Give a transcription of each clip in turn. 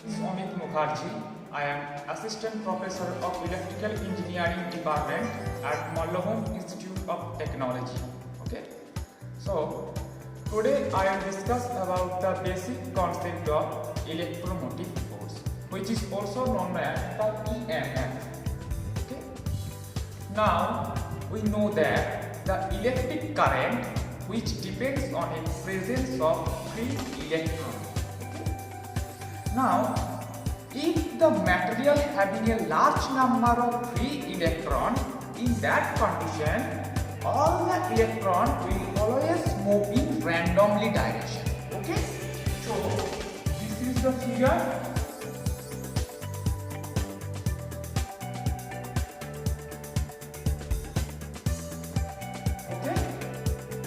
This is Amit Mukherjee. I am Assistant Professor of Electrical Engineering Department at Mallabhum Institute of Technology. Okay. So today I will discuss about the basic concept of electromotive force, which is also known as the EMF. Okay. Now we know that the electric current, which depends on the presence of free electrons. Now, if the material having a large number of free electrons, in that condition, all the electrons will always move in randomly direction. Okay? So, this is the figure. Okay?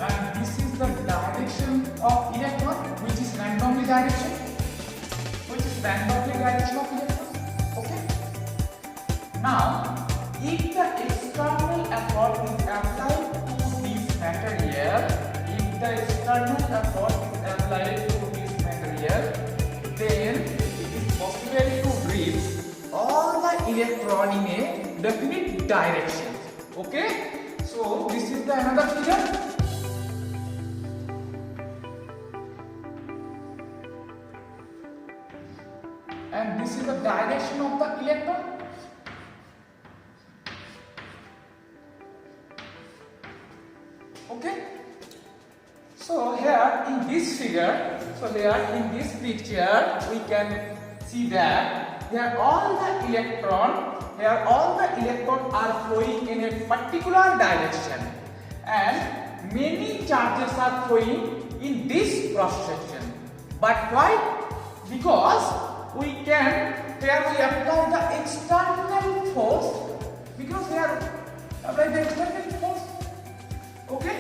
And this is the direction of electron, which is randomly direction. Randomly direction of electrons. Okay. Now, if the external effort is applied to this material, then it is possible to reach all the electron in a definite direction. Okay. So this is the another figure. And this is the direction of the electron. Okay. So here in this figure, in this picture, we can see that here all the electrons are flowing in a particular direction, and many charges are flowing in this cross section. But why? Because we apply the external force, because we are applying the external force. Okay.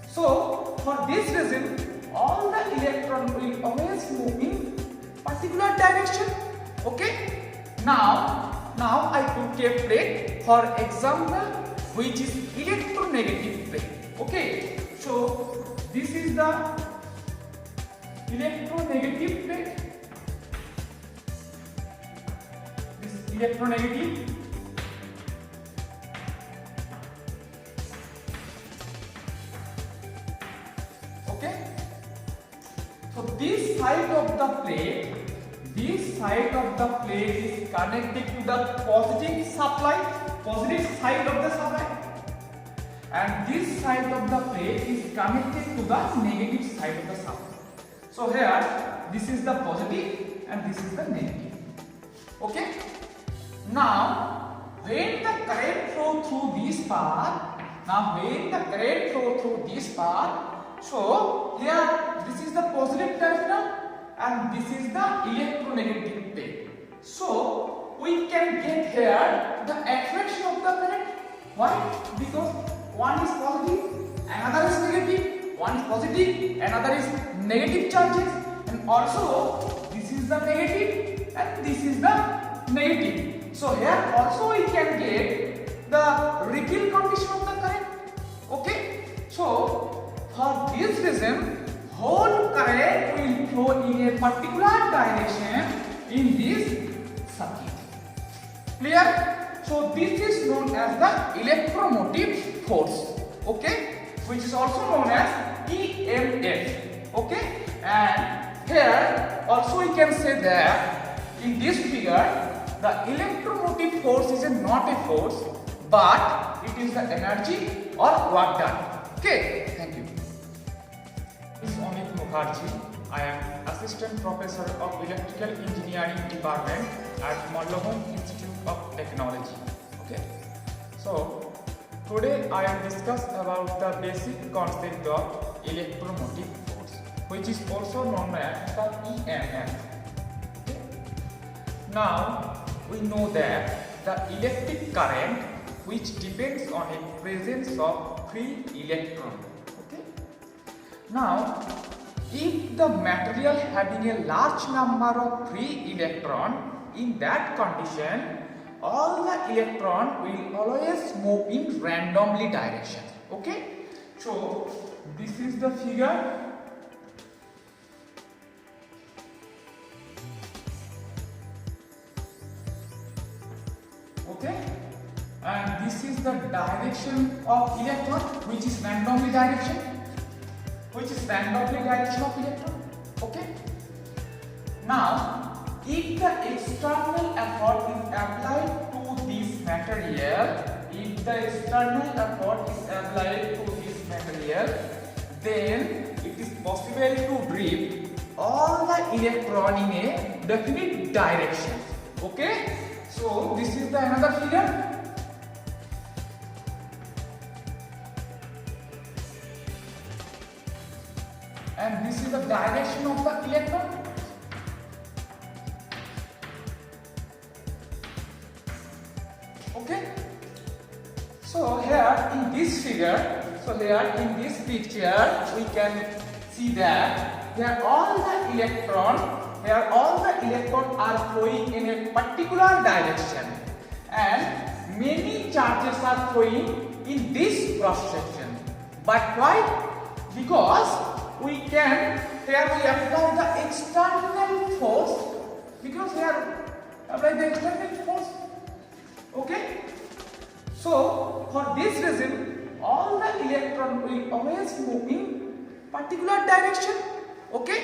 So for this reason, all the electrons will always move in particular direction. Okay. Now I took a plate for example, which is electronegative plate. Okay. So this is the electronegative plate. Electronegative. Okay. So this side of the plate is connected to the positive side of the supply, and this side of the plate is connected to the negative side of the supply. So here this is the positive and this is the negative. Okay. Now, when the current flow through this part, so here this is the positive terminal and this is the electronegative plate. So we can get here the attraction of the current. Why? Because one is positive, another is negative. One is positive, another is negative charges, and also this is the negative and this is the negative. So here also we can get the refill condition of the current. Okay. So for this reason, whole current will flow in a particular direction in this circuit. Clear? So this is known as the electromotive force. Okay, which is also known as EMF. Okay, and here also we can say that in this figure, the electromotive force is not a force, but it is the energy or work done. Okay, thank you. This is Amit Mukherjee. I am Assistant Professor of Electrical Engineering Department at Mallabhum Institute of Technology. Okay. So today I will discuss about the basic concept of electromotive force, which is also known as the EMF. Okay. Now we know that the electric current, which depends on the presence of free electrons. Okay. Now, if the material having a large number of free electrons, in that condition, all the electrons will always move in randomly direction. Okay. So this is the figure. the direction of electron, which is randomly direction, of electron. Okay. Now, if the external effort is applied to this material, then it is possible to drift all the electron in a definite direction. Okay. So this is the another figure. And this is the direction of the electron. Okay. So here in this figure, in this picture, we can see that here all the electrons are flowing in a particular direction, and many charges are flowing in this cross section. But why? Because we apply the external force, okay. So for this reason, all the electron will always move in particular direction. Okay.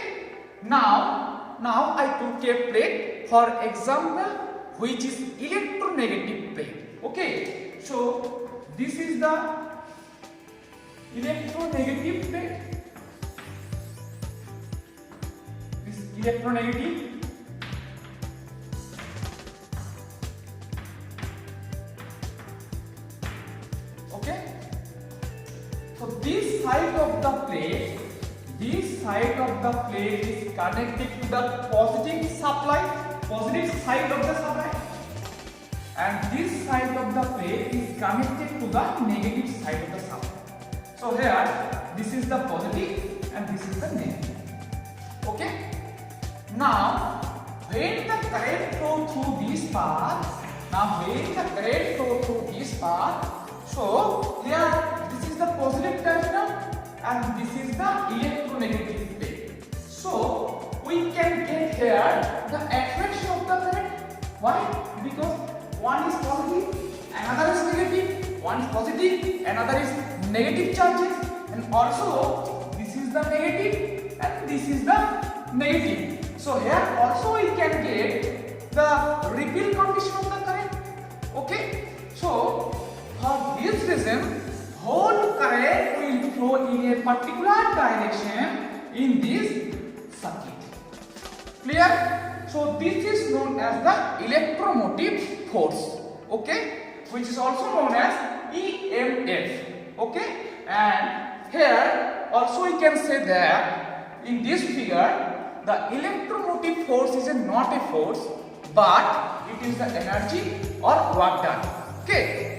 Now I took a plate for example, which is electronegative plate. Okay. So this is the electronegative plate. Electronegative. Okay. So this side of the plate is connected to the positive side of the supply, and this side of the plate is connected to the negative side of the supply. So here this is the positive and this is the negative. Okay. Now, when the current flow through this path, so here this is the positive terminal and this is the electronegative plate. So we can get here the attraction of the current. Why? Because one is positive, another is negative. One is positive, another is negative charges, and also this is the negative and this is the negative. So here also we can get the repeal condition of the current. Okay. So for this reason, whole current will flow in a particular direction in this circuit. Clear? So this is known as the electromotive force. Okay, which is also known as EMF. Okay, and here also we can say that in this figure, the electromotive force is not a force, but it is the energy or work done. Okay.